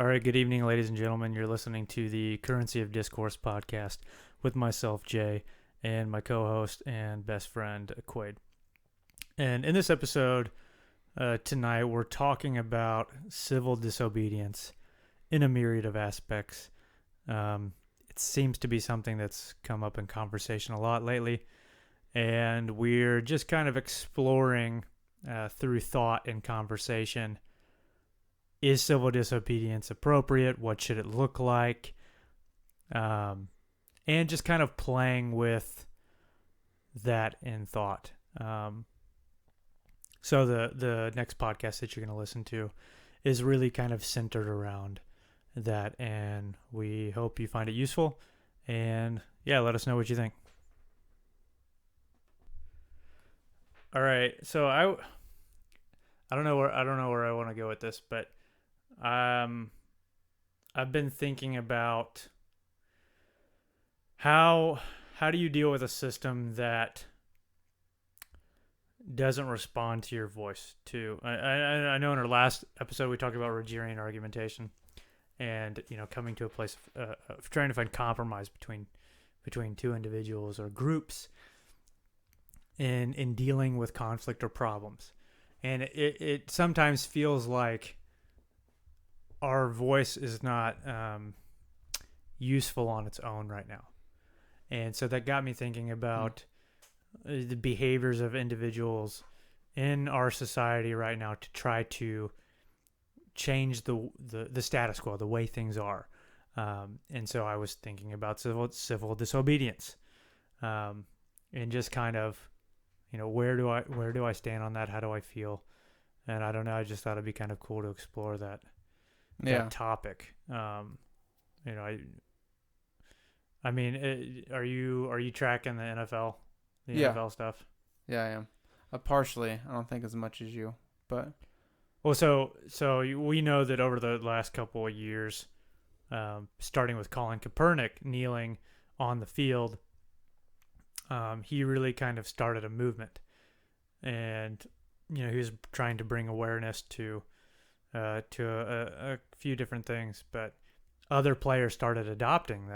All right, good evening, ladies and gentlemen. You're listening to the Currency of Discourse podcast with myself, Jay, and my co-host and best friend, Quaid. And in this episode tonight, we're talking about civil disobedience in a myriad of aspects. It seems to be something that's come up in conversation a lot lately, and we're just kind of exploring through thought and conversation. Is civil disobedience appropriate? What should it look like? And just kind of playing with that in thought. So the next podcast that you're going to listen to is really kind of centered around that, and we hope you find it useful. And yeah, let us know what you think. All right, so I don't know where I want to go with this, but I've been thinking about how do you deal with a system that doesn't respond to your voice too. I know in our last episode we talked about Rogerian argumentation and coming to a place of trying to find compromise between two individuals or groups in dealing with conflict or problems. And it sometimes feels like our voice is not useful on its own right now. And so that got me thinking about the behaviors of individuals in our society right now to try to change the status quo, the way things are. And so I was thinking about civil disobedience, and just kind of, where do I stand on that? How do I feel? And I don't know. I just thought it'd be kind of cool to explore that topic. I mean, are you tracking the NFL, NFL stuff? Yeah, I am. Partially. I don't think as much as you, but. Well, so we know that over the last couple of years, starting with Colin Kaepernick kneeling on the field, he really kind of started a movement, and he was trying to bring awareness to a few different things, but other players started adopting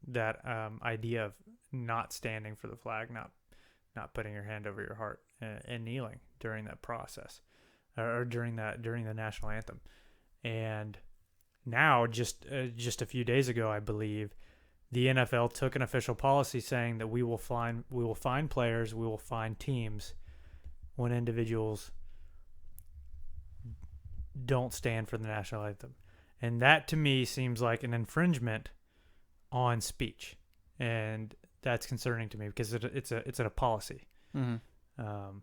that idea of not standing for the flag, not putting your hand over your heart, and kneeling during that process, or during the national anthem. And now, just a few days ago, I believe, the NFL took an official policy saying that we will fine players, we will fine teams when individuals don't stand for the national anthem. And that to me seems like an infringement on speech, and that's concerning to me because it's a policy. Mm-hmm.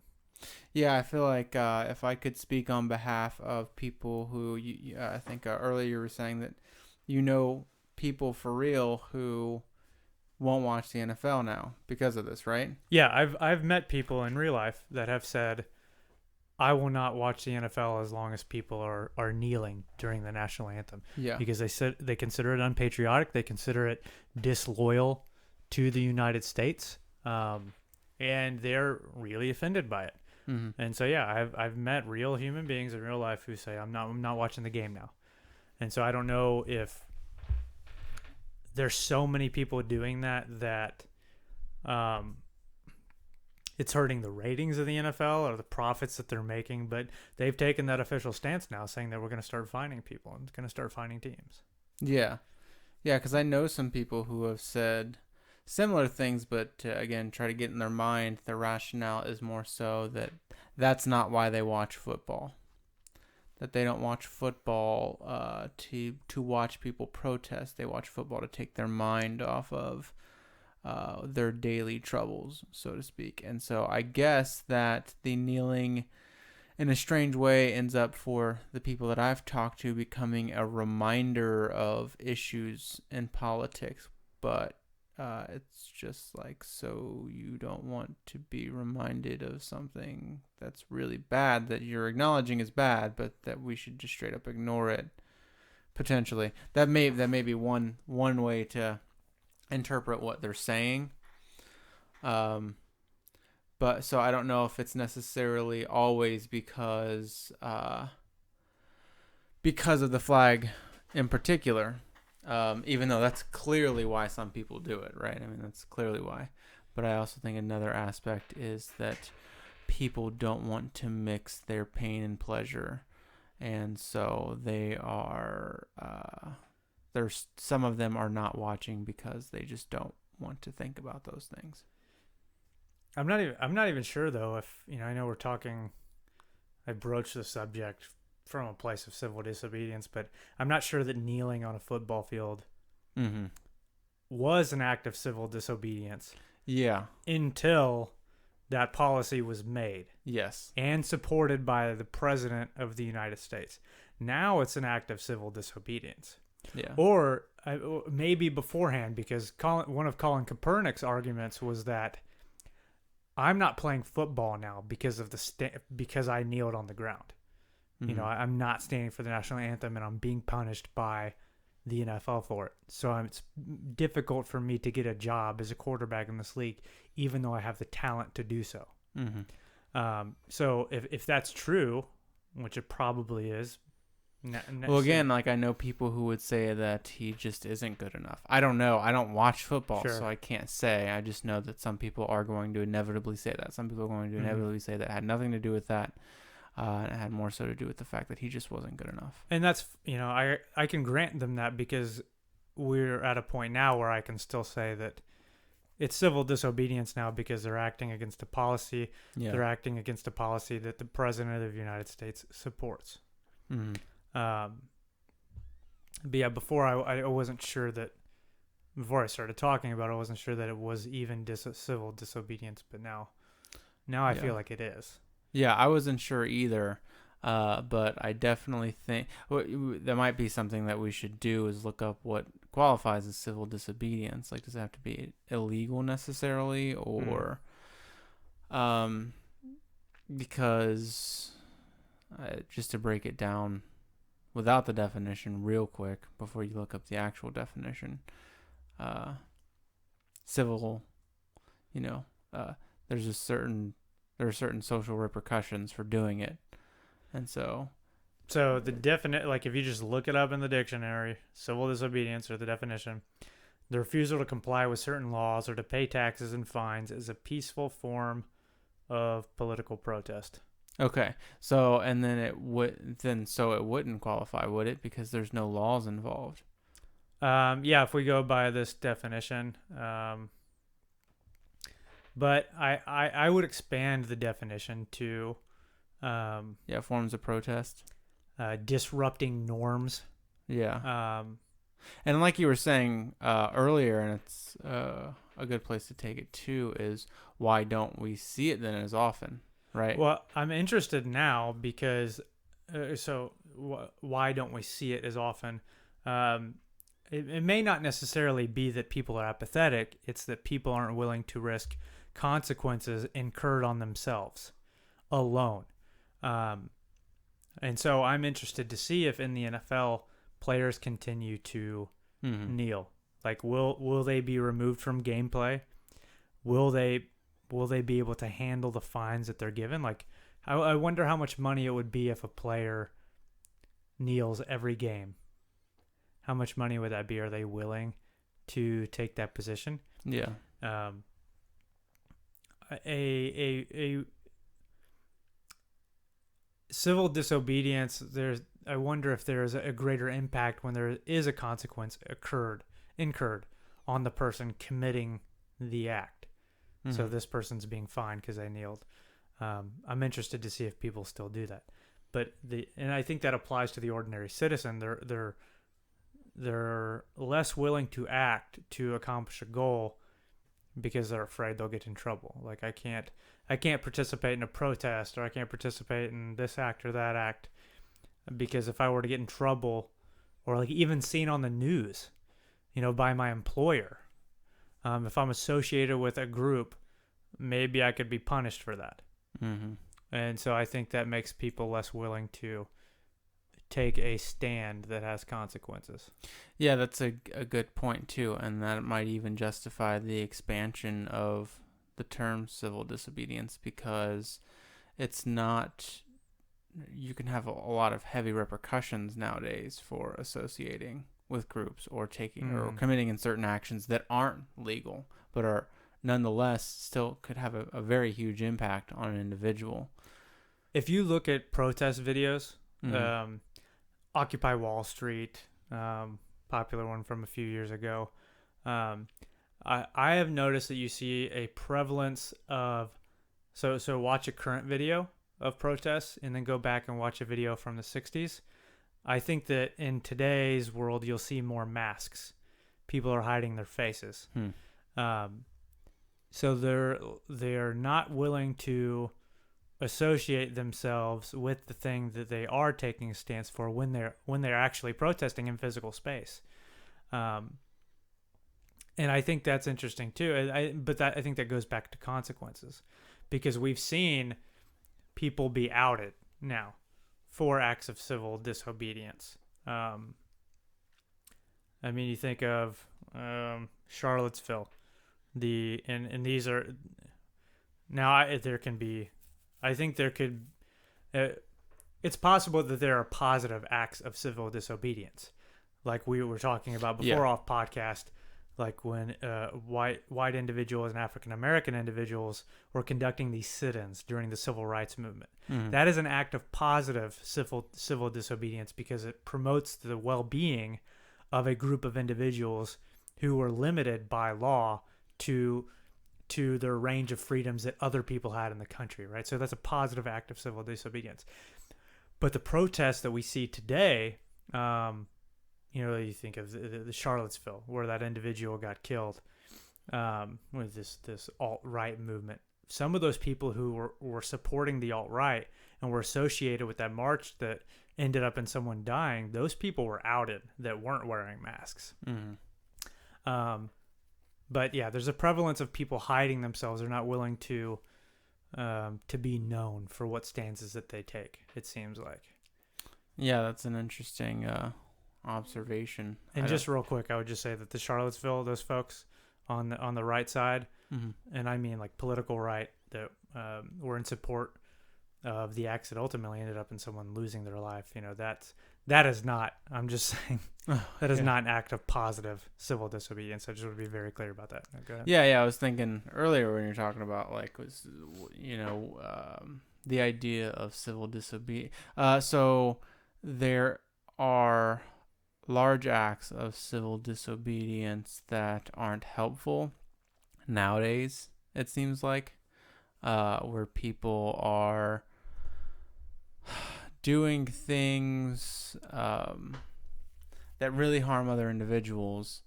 Yeah, I feel like if I could speak on behalf of people who I think earlier you were saying that people for real who won't watch the NFL now because of this, right? Yeah, I've met people in real life that have said, I will not watch the NFL as long as people are kneeling during the national anthem. Yeah. Because they consider it unpatriotic. They consider it disloyal to the United States. And they're really offended by it. Mm-hmm. And so, yeah, I've met real human beings in real life who say, I'm not watching the game now. And so I don't know if there's so many people doing that it's hurting the ratings of the NFL or the profits that they're making, but they've taken that official stance now, saying that we're going to start fining people and going to start fining teams. Yeah, because I know some people who have said similar things, but again, try to get in their mind, the rationale is more so that that's not why they watch football. That they don't watch football to watch people protest. They watch football to take their mind off of their daily troubles, so to speak. And so I guess that the kneeling in a strange way ends up, for the people that I've talked to, becoming a reminder of issues in politics. But it's just like, so you don't want to be reminded of something that's really bad that you're acknowledging is bad, but that we should just straight up ignore it, potentially. That may be one way to interpret what they're saying. But so I don't know if it's necessarily always because of the flag in particular, even though that's clearly why some people do it, right? I mean, that's clearly why. But I also think another aspect is that people don't want to mix their pain and pleasure. And so they are, there's some of them are not watching because they just don't want to think about those things. I'm not even sure though if, I know we're talking, I broached the subject from a place of civil disobedience, but I'm not sure that kneeling on a football field Mm-hmm. was an act of civil disobedience Yeah. until that policy was made Yes. and supported by the president of the United States. Now it's an act of civil disobedience. Yeah. Or maybe beforehand, because one of Colin Kaepernick's arguments was that I'm not playing football now because of because I kneeled on the ground. Mm-hmm. I'm not standing for the national anthem, and I'm being punished by the NFL for it. So it's difficult for me to get a job as a quarterback in this league, even though I have the talent to do so. Mm-hmm. So if that's true, which it probably is. Well, again, like I know people who would say that he just isn't good enough. I don't know. I don't watch football, Sure. so I can't say. I just know that some people are going to inevitably say that. Some people are going to inevitably say that it had nothing to do with that. And it had more so to do with the fact that he just wasn't good enough. And that's, I can grant them that because we're at a point now where I can still say that it's civil disobedience now because they're acting against a policy. Yeah. They're acting against a policy that the president of the United States supports. Mm-hmm. But yeah, before I wasn't sure that, before I started talking about it, I wasn't sure that it was even civil disobedience, but now I feel like it is. Yeah, I wasn't sure either, but I definitely think that might be something that we should do is look up what qualifies as civil disobedience. Like, does it have to be illegal necessarily, or because just to break it down without the definition real quick before you look up the actual definition, civil, there are certain social repercussions for doing it. And so the definite, like if you just look it up in the dictionary, civil disobedience or the definition, the refusal to comply with certain laws or to pay taxes and fines is a peaceful form of political protest. Okay. So, and then it wouldn't qualify, would it? Because there's no laws involved. Yeah, if we go by this definition, but I would expand the definition to forms of protest, disrupting norms. Yeah. And like you were saying earlier, and it's a good place to take it too, is why don't we see it then as often, right? Well, I'm interested now because why don't we see it as often? It may not necessarily be that people are apathetic. It's that people aren't willing to risk consequences incurred on themselves alone. And so I'm interested to see if in the NFL players continue to kneel. Like, will they be removed from gameplay? Will they be able to handle the fines that they're given? Like, I wonder how much money it would be if a player kneels every game. How much money would that be? Are they willing to take that position? Yeah. A civil disobedience, I wonder if there's a greater impact when there is a consequence incurred on the person committing the act. Mm-hmm. So this person's being fined because they kneeled. I'm interested to see if people still do that. But and I think that applies to the ordinary citizen. They're less willing to act to accomplish a goal because they're afraid they'll get in trouble. Like, I can't participate in a protest, or I can't participate in this act or that act, because if I were to get in trouble, or like even seen on the news, by my employer, if I'm associated with a group, maybe I could be punished for that. Mm-hmm. And so I think that makes people less willing to take a stand that has consequences. Yeah, that's a good point too, and that might even justify the expansion of the term civil disobedience, because it's not you can have a lot of heavy repercussions nowadays for associating with groups or taking or committing in certain actions that aren't legal but are nonetheless still could have a very huge impact on an individual. If you look at protest videos, Occupy Wall Street, popular one from a few years ago, I have noticed that you see a prevalence of so watch a current video of protests and then go back and watch a video from the 60s. I think that in today's world you'll see more masks. People are hiding their faces. So they're not willing to associate themselves with the thing that they are taking a stance for when they're actually protesting in physical space. And I think that's interesting too. I think that goes back to consequences, because we've seen people be outed now for acts of civil disobedience. I mean, you think of Charlottesville, and these are now there can be. I think there could. It's possible that there are positive acts of civil disobedience, like we were talking about before off podcast. Like when white individuals and African American individuals were conducting these sit-ins during the civil rights movement. That is an act of positive civil disobedience, because it promotes the well-being of a group of individuals who were limited by law to their range of freedoms that other people had in the country, right? So that's a positive act of civil disobedience. But the protests that we see today, you think of the Charlottesville, where that individual got killed with this alt-right movement. Some of those people who were supporting the alt-right and were associated with that march that ended up in someone dying, those people were outed that weren't wearing masks. But yeah, there's a prevalence of people hiding themselves. They're not willing to be known for what stances that they take, it seems like. Yeah, that's an interesting observation. And just real quick, I would just say that the Charlottesville, those folks on the right side, and I mean like political right, that were in support of the acts that ultimately ended up in someone losing their life. That is not. I'm just saying that is not an act of positive civil disobedience. I just want to be very clear about that. Go ahead. Yeah. I was thinking earlier when you're talking about the idea of civil disobedience. So there are large acts of civil disobedience that aren't helpful nowadays, it seems like, where people are doing things that really harm other individuals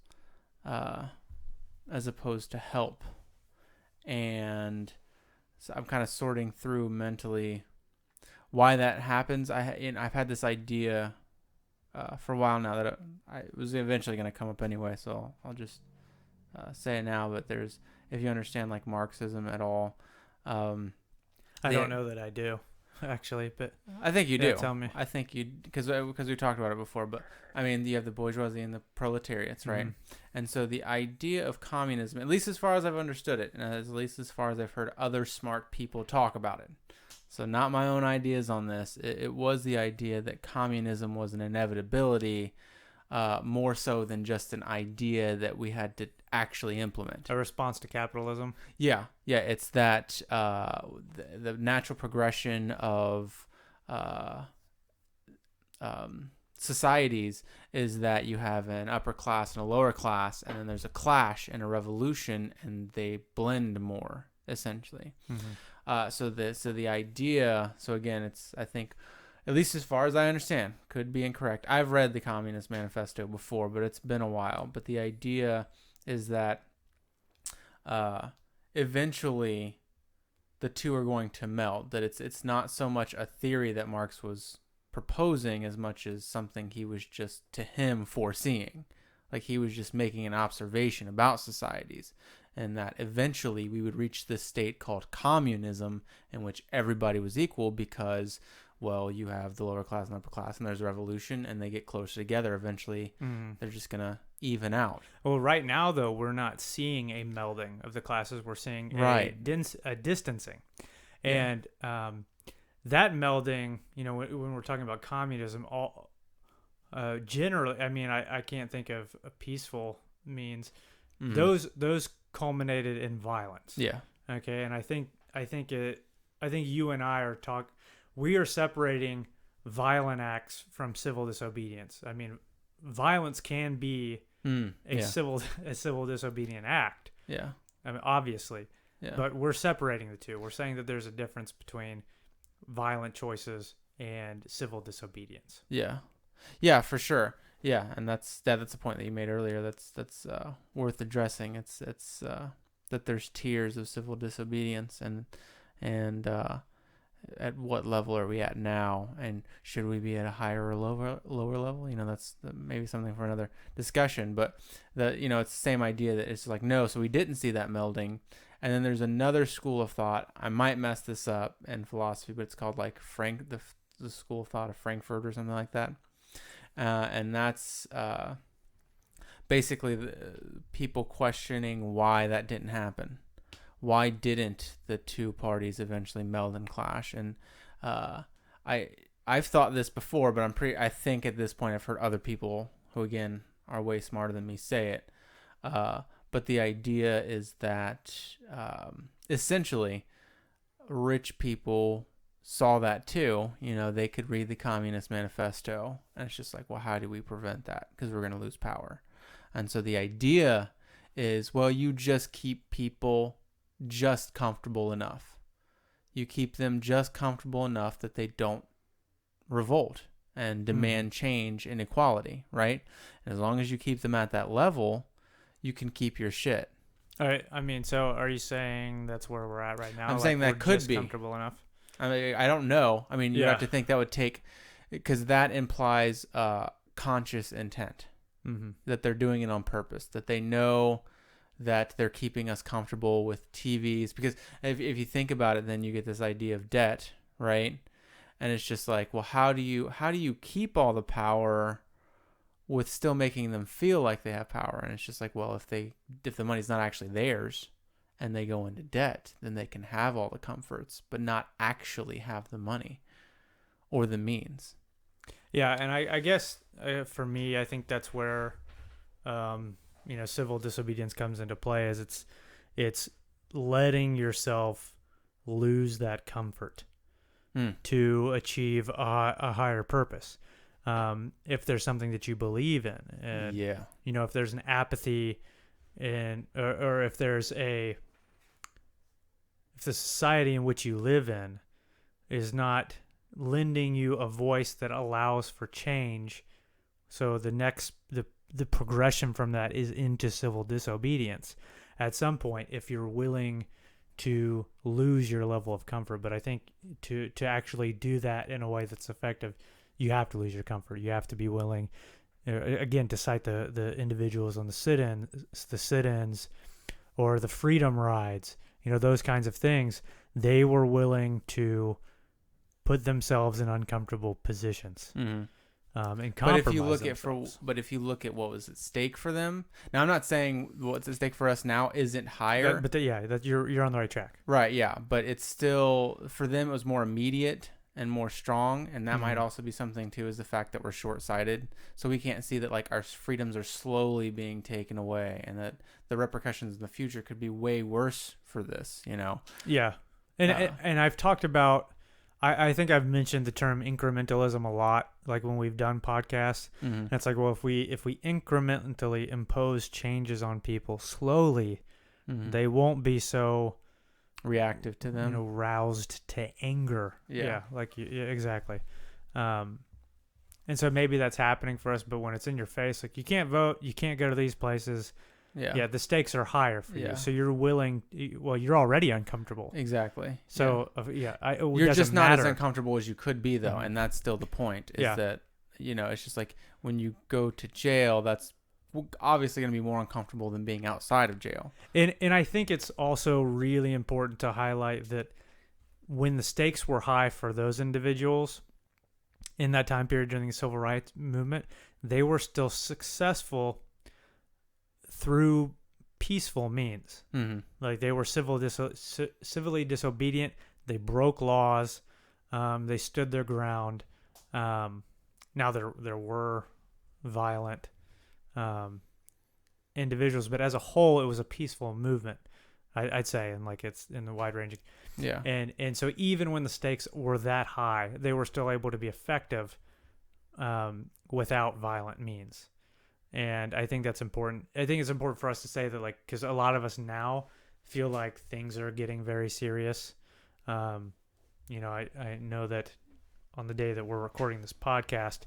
as opposed to help. And so I'm kind of sorting through mentally why that happens. I've had this idea for a while now that it was eventually going to come up anyway, so I'll just say it now. But if you understand like Marxism at all, I don't know that I do, actually, but I think you do. Tell me. I think you, because we talked about it before. But I mean, you have the bourgeoisie and the proletariats, right? And so the idea of communism, at least as far as I've understood it, and at least as far as I've heard other smart people talk about it. So not my own ideas on this. It was the idea that communism was an inevitability, more so than just an idea that we had to actually implement. A response to capitalism. Yeah. It's that the natural progression of societies is that you have an upper class and a lower class, and then there's a clash and a revolution, and they blend more, essentially. So the idea, so again, it's, I think, at least as far as I understand, could be incorrect. I've read the Communist Manifesto before, but it's been a while. But the idea is that eventually the two are going to meld, that it's not so much a theory that Marx was proposing as much as something he was just, to him, foreseeing. Like he was just making an observation about societies, and that eventually we would reach this state called communism, in which everybody was equal because, well, you have the lower class and upper class, and there's a revolution, and they get closer together. Eventually, they're just going to even out. Well, right now, though, we're not seeing a melding of the classes. We're seeing a distancing. And that melding, when we're talking about communism, all generally, I mean, I can't think of a peaceful means. Mm. Those culminated in violence. Yeah. Okay, and I think you and I we are separating violent acts from civil disobedience. I mean, violence can be a Yeah. civil disobedient act. Yeah. I mean, obviously, Yeah. but we're separating the two. We're saying that there's a difference between violent choices and civil disobedience. Yeah. Yeah, for sure. Yeah, and that's a point that you made earlier. That's worth addressing. It's that there's tiers of civil disobedience, and at what level are we at now, and should we be at a higher or lower level? That's maybe something for another discussion. But it's the same idea that it's like, no, so we didn't see that melding. And then there's another school of thought. I might mess this up in philosophy, but it's called like the school of thought of Frankfurt or something like that. And that's basically the people questioning why that didn't happen. Why didn't the two parties eventually meld and clash? And I've thought this before, but I think at this point I've heard other people who again are way smarter than me say it. But the idea is that essentially rich people saw that too. They could read the Communist Manifesto, and it's just like, well, how do we prevent that? Because we're going to lose power. And so the idea is, well, you just keep people just comfortable enough. You keep them just comfortable enough that they don't revolt and demand change and equality, right? And as long as you keep them at that level, you can keep your shit. All right. I mean, so are you saying that's where we're at right now? I'm saying that could be comfortable enough. I mean, I don't know. I mean, you have to think that would take, because that implies conscious intent, that they're doing it on purpose, that they know that they're keeping us comfortable with TVs. Because if you think about it, then you get this idea of debt, right? And it's just like, well, how do you keep all the power with still making them feel like they have power? And it's just like, well, if the money's not actually theirs and they go into debt, then they can have all the comforts, but not actually have the money or the means. Yeah, and I guess for me, I think that's where civil disobedience comes into play. Is it's letting yourself lose that comfort to achieve a higher purpose. If there's something that you believe in, and if there's an apathy, or if the society in which you live in is not lending you a voice that allows for change, so the progression from that is into civil disobedience at some point, if you're willing to lose your level of comfort. But I think to actually do that in a way that's effective, you have to lose your comfort. You have to be willing, again, to cite the individuals on the sit-ins or the freedom rides, those kinds of things. They were willing to put themselves in uncomfortable positions. And compromise but if you look at what was at stake for them, now I'm not saying what's at stake for us now isn't higher, you're on the right track, right? Yeah, but it's still, for them it was more immediate and more strong, and that might also be something too, is the fact that we're short-sighted, so we can't see that like our freedoms are slowly being taken away, and that the repercussions in the future could be way worse for this. Yeah, and I've talked about. I think I've mentioned the term incrementalism a lot, like when we've done podcasts. And it's like, well, if we incrementally impose changes on people slowly, they won't be so reactive to them, roused to anger. Yeah, exactly. And so maybe that's happening for us, but when it's in your face, like you can't vote, you can't go to these places. Yeah, the stakes are higher for you, so you're willing. Well, you're already uncomfortable. Exactly. So you're just not as uncomfortable as you could be, though, and that's still the point. Is that it's just like when you go to jail, that's obviously going to be more uncomfortable than being outside of jail. And I think it's also really important to highlight that when the stakes were high for those individuals in that time period during the civil rights movement, they were still successful through peaceful means. Like they were civilly disobedient. They broke laws. They stood their ground. Now there were violent um, individuals, but as a whole, it was a peaceful movement. I'd say, and like it's in the wide ranging. Yeah. And so even when the stakes were that high, they were still able to be effective without violent means. And I think that's important. I think it's important for us to say that, like, because a lot of us now feel like things are getting very serious. I know that on the day that we're recording this podcast,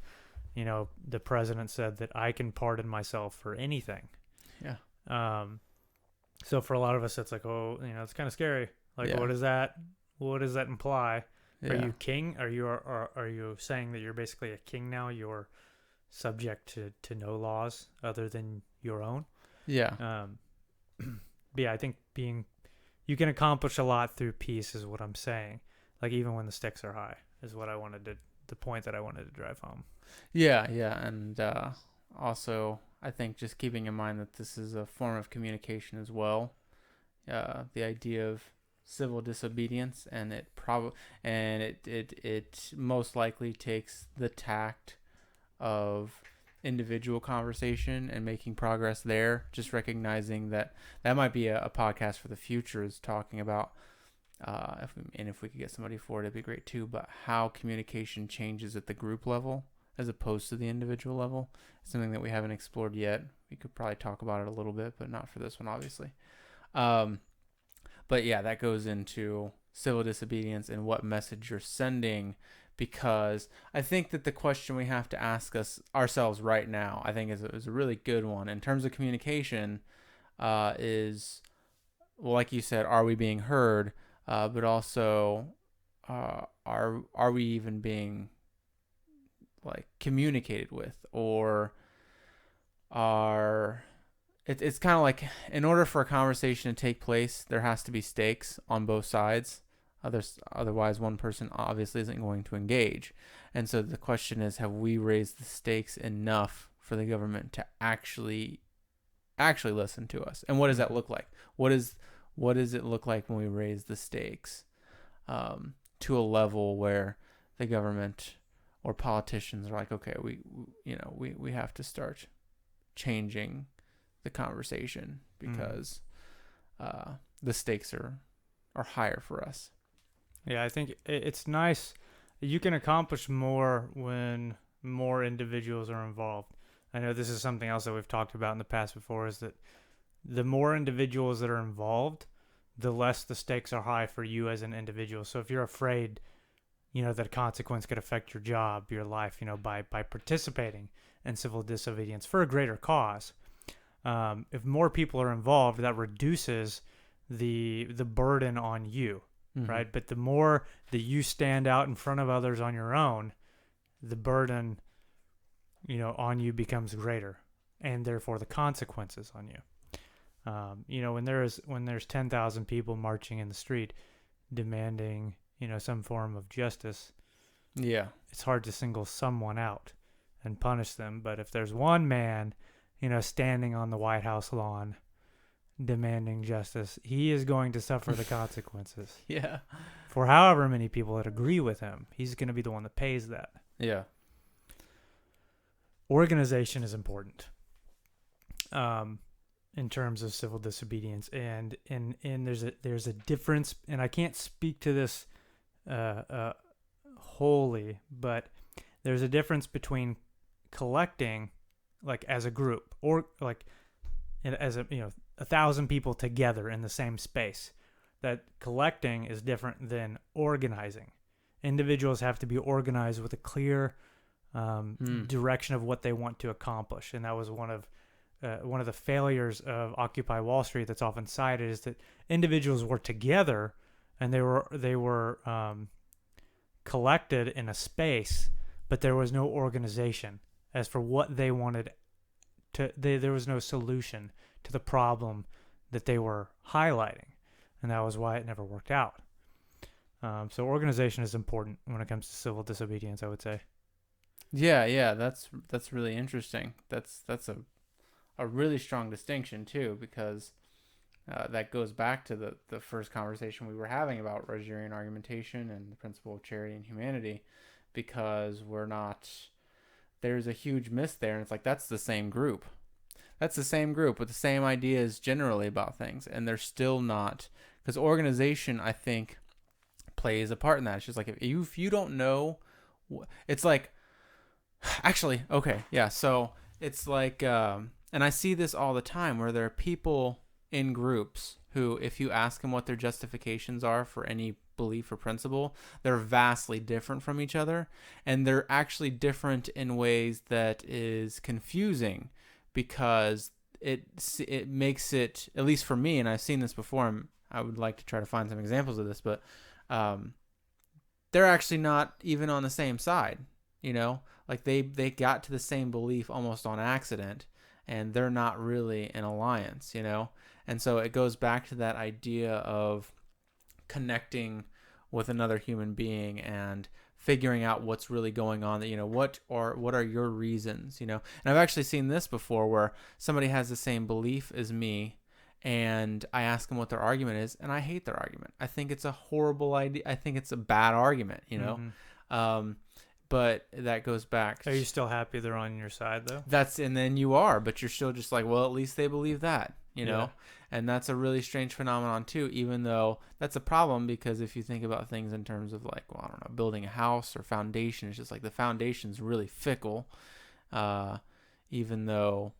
the president said that I can pardon myself for anything. Yeah. So for a lot of us, it's like, oh, it's kind of scary. Like, Yeah. what does that imply? Yeah. Are you king? Are you saying that you're basically a king now? You're subject to no laws other than your own? Yeah. But yeah, I think you can accomplish a lot through peace is what I'm saying. Like even when the stakes are high is what the point that I wanted to drive home. Yeah. Yeah. And also, I think just keeping in mind that this is a form of communication as well. The idea of civil disobedience, and it most likely takes the tact of individual conversation and making progress there. Just recognizing that might be a podcast for the future, is talking about if we could get somebody for it, it'd be great too. But how communication changes at the group level as opposed to the individual level. It's something that we haven't explored yet. We could probably talk about it a little bit, but not for this one, obviously. But yeah, that goes into civil disobedience and what message you're sending, because I think that the question we have to ask ourselves right now, I think is a really good one in terms of communication, is, well, like you said, are we being heard? But also, are we even being like communicated with, or it's kind of like, in order for a conversation to take place, there has to be stakes on both sides. Otherwise, one person obviously isn't going to engage. And so the question is, have we raised the stakes enough for the government to actually listen to us? And what does that look like? What does it look like when we raise the stakes to a level where the government or politicians are like, okay, we have to start changing the conversation because the stakes are higher for us. Yeah, I think it's nice. You can accomplish more when more individuals are involved. I know this is something else that we've talked about in the past before, is that the more individuals that are involved, the less the stakes are high for you as an individual. So if you're afraid, that a consequence could affect your job, your life, by participating in civil disobedience for a greater cause, if more people are involved, that reduces the burden on you. Mm-hmm. Right? But the more that you stand out in front of others on your own, the burden, on you becomes greater, and therefore the consequences on you. When there's 10,000 people marching in the street demanding, some form of justice, yeah, it's hard to single someone out and punish them. But if there's one man, standing on the White House lawn demanding justice, he is going to suffer the consequences. Yeah. For however many people that agree with him, he's going to be the one that pays that. Yeah. Organization is important in terms of civil disobedience, and there's a difference, and I can't speak to this wholly, but there's a difference between collecting, like as a group, or like as 1,000 people together in the same space. That collecting is different than organizing. Individuals have to be organized with a clear direction of what they want to accomplish, and that was one of the failures of Occupy Wall Street that's often cited, is that individuals were together and they were collected in a space, but there was no organization as for what they wanted to. There was no solution to the problem that they were highlighting, and that was why it never worked out. So organization is important when it comes to civil disobedience, I would say. Yeah, that's really interesting. That's a really strong distinction too, because that goes back to the first conversation we were having about Rogerian argumentation and the principle of charity and humanity, because there's a huge miss there. And it's like, that's the same group. That's the same group with the same ideas generally about things. And they're still not, because organization, I think, plays a part in that. It's just like, if you don't know, it's like, actually, okay, yeah. So it's like, and I see this all the time where there are people in groups who, if you ask them what their justifications are for any belief or principle, they're vastly different from each other. And they're actually different in ways that is confusing, because it makes it, at least for me, and I've seen this before, and I would like to try to find some examples of this, but they're actually not even on the same side, like they got to the same belief almost on accident, and they're not really in alliance, and so it goes back to that idea of connecting with another human being and figuring out what's really going on, that what are your reasons, and I've actually seen this before where somebody has the same belief as me, and I ask them what their argument is, and I hate their argument. I think it's a horrible idea. I think it's a bad argument, Mm-hmm. But that goes back. Are you still happy they're on your side, though? And then you are, but you're still just like, well, at least they believe that, Yeah. And that's a really strange phenomenon too, even though that's a problem, because if you think about things in terms of like, well, I don't know, building a house or foundation, it's just like the foundation's really fickle, even though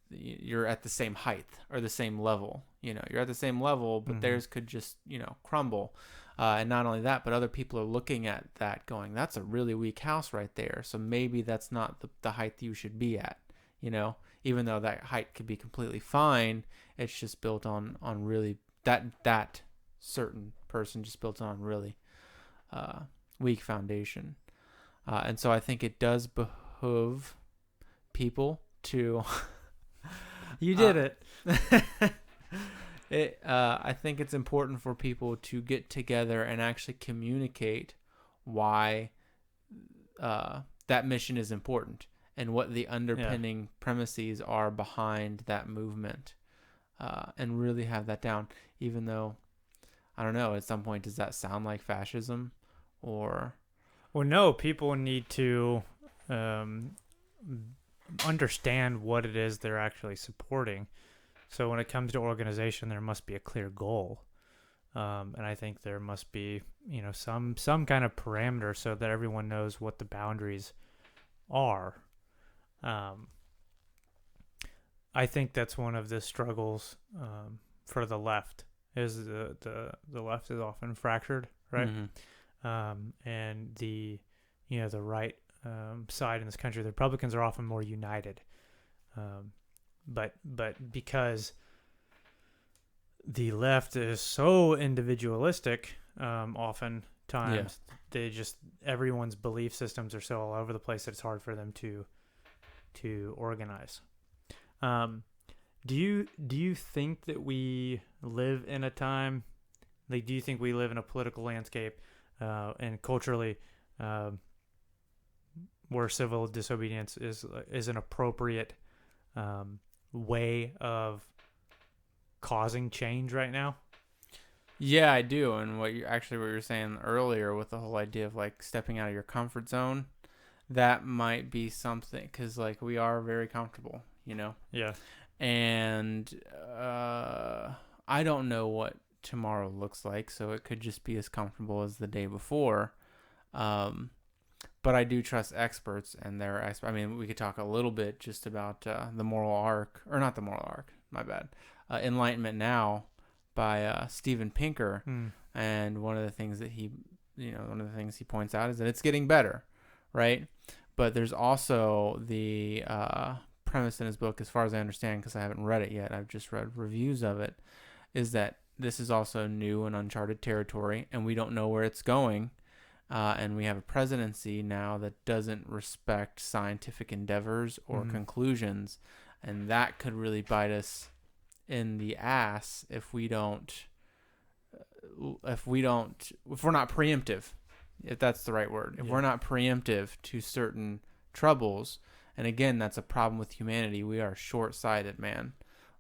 you're at the same height or the same level, you're at the same level, but Mm-hmm. theirs could just, crumble. And not only that, but other people are looking at that going, that's a really weak house right there. So maybe that's not the height that you should be at, even though that height could be completely fine. It's just built on really that certain person just built on really weak foundation. And so I think it does behoove people to... You did it. I think it's important for people to get together and actually communicate why that mission is important and what the underpinning premises are behind that movement, and really have that down. Even though, I don't know, at some point, does that sound like fascism? Or... Well, no, people need to understand what it is they're actually supporting. So when it comes to organization, there must be a clear goal, and I think there must be, some kind of parameter so that everyone knows what the boundaries are. I think that's one of the struggles for the left. Is the left is often fractured, right? Mm-hmm. And the right side in this country, the Republicans are often more united. But because the left is so individualistic, oftentimes everyone's belief systems are so all over the place that it's hard for them to organize. Do you think that we live in a time, like, do you think we live in a political landscape and culturally where civil disobedience is an appropriate way of causing change right now? Yeah, I do. And what you were saying earlier with the whole idea of like stepping out of your comfort zone, that might be something, because like we are very comfortable, Yeah. And I don't know what tomorrow looks like, so it could just be as comfortable as the day before. But I do trust experts and their experts. I mean, we could talk a little bit just about the moral arc, or not the moral arc, my bad. Enlightenment Now by Steven Pinker. And one of the things that he points out is that it's getting better, right? But there's also the premise in his book, as far as I understand, because I haven't read it yet, I've just read reviews of it, is that this is also new and uncharted territory, and we don't know where it's going. And we have a presidency now that doesn't respect scientific endeavors or conclusions, and that could really bite us in the ass if we're not preemptive, if that's the right word. If we're not preemptive to certain troubles, and again, that's a problem with humanity. We are short-sighted, man.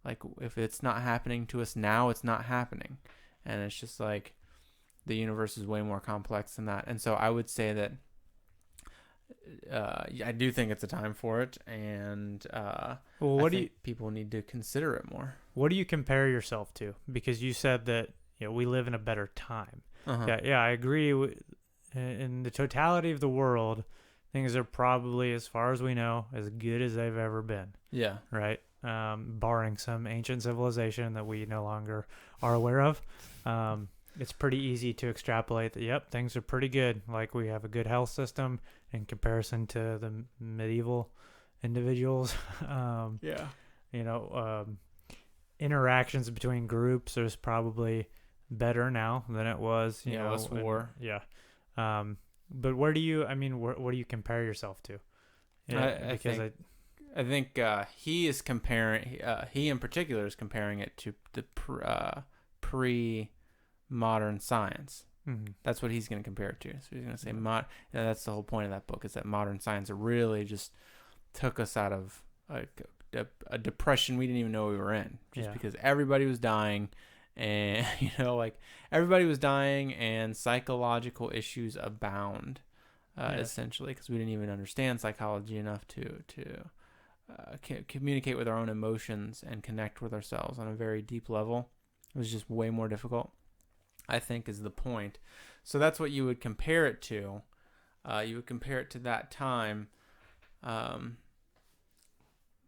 Like, if it's not happening to us now, it's not happening. And it's just like the universe is way more complex than that. And so I would say that I do think it's a time for it, and Well, I think people need to consider it more. what do you compare yourself to? Because you said that we live in a better time. Yeah, I agree. In the totality of the world, things are probably, as far as we know, as good as they've ever been. Yeah. Right. Barring some ancient civilization that we no longer are aware of. It's pretty easy to extrapolate that, yep, things are pretty good. Like, we have a good health system in comparison to the medieval individuals. Yeah. Interactions between groups is probably better now than it was. Less war. Yeah. But what do you compare yourself to? I think he is comparing. He in particular is comparing it to the pre-modern science. Mm-hmm. That's what he's going to compare it to. So he's going to say that's the whole point of that book, is that modern science really just took us out of a depression we didn't even know we were in, just because everybody was dying, and everybody was dying, and psychological issues abound. Essentially, because we didn't even understand psychology enough to communicate with our own emotions and connect with ourselves on a very deep level. It was just way more difficult, I think, is the point. So that's what you would compare it to. You would compare it to that time.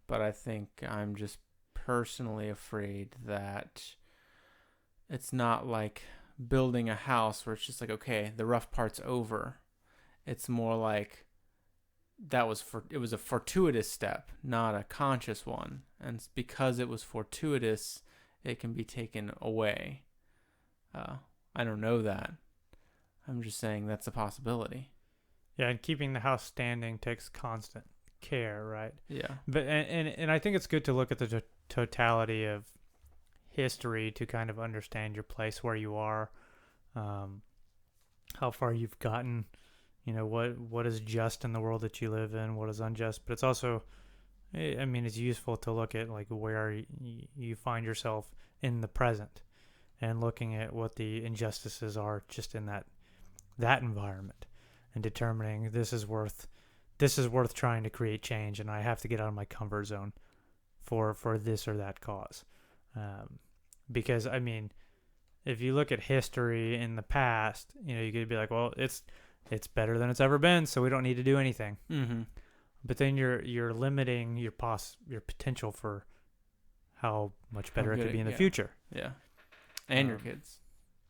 But I think I'm just personally afraid that it's not like building a house where it's just like, okay, the rough part's over. It's more like it was a fortuitous step, not a conscious one. And because it was fortuitous, it can be taken away. I don't know that. I'm just saying that's a possibility. Yeah, and keeping the house standing takes constant care, right? Yeah. But and I think it's good to look at the totality of history to kind of understand your place, where you are, how far you've gotten, what is just in the world that you live in, what is unjust. But it's also, it's useful to look at like where you find yourself in the present, and looking at what the injustices are just in that environment, and determining this is worth trying to create change, and I have to get out of my comfort zone for this or that cause. Because if you look at history in the past, you could be like, well, it's better than it's ever been, so we don't need to do anything. Mm-hmm. But then you're limiting your potential for how much better it could be in the future. Yeah. And your kids.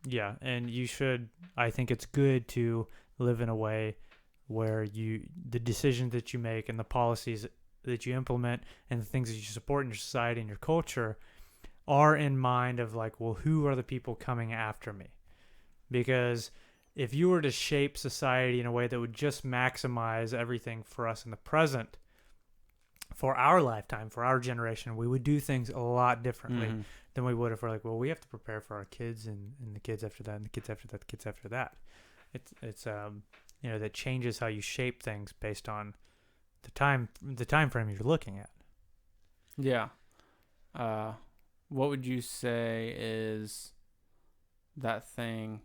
Yeah, and you should. I think it's good to live in a way where the decisions that you make and the policies that you implement and the things that you support in your society and your culture are in mind of like, well, who are the people coming after me? Because if you were to shape society in a way that would just maximize everything for us in the present, for our lifetime, for our generation, we would do things a lot differently than we would if we're like, well, we have to prepare for our kids and the kids after that and the kids after that, the kids after that. It's that changes how you shape things based on the time frame you're looking at. Yeah. What would you say is that thing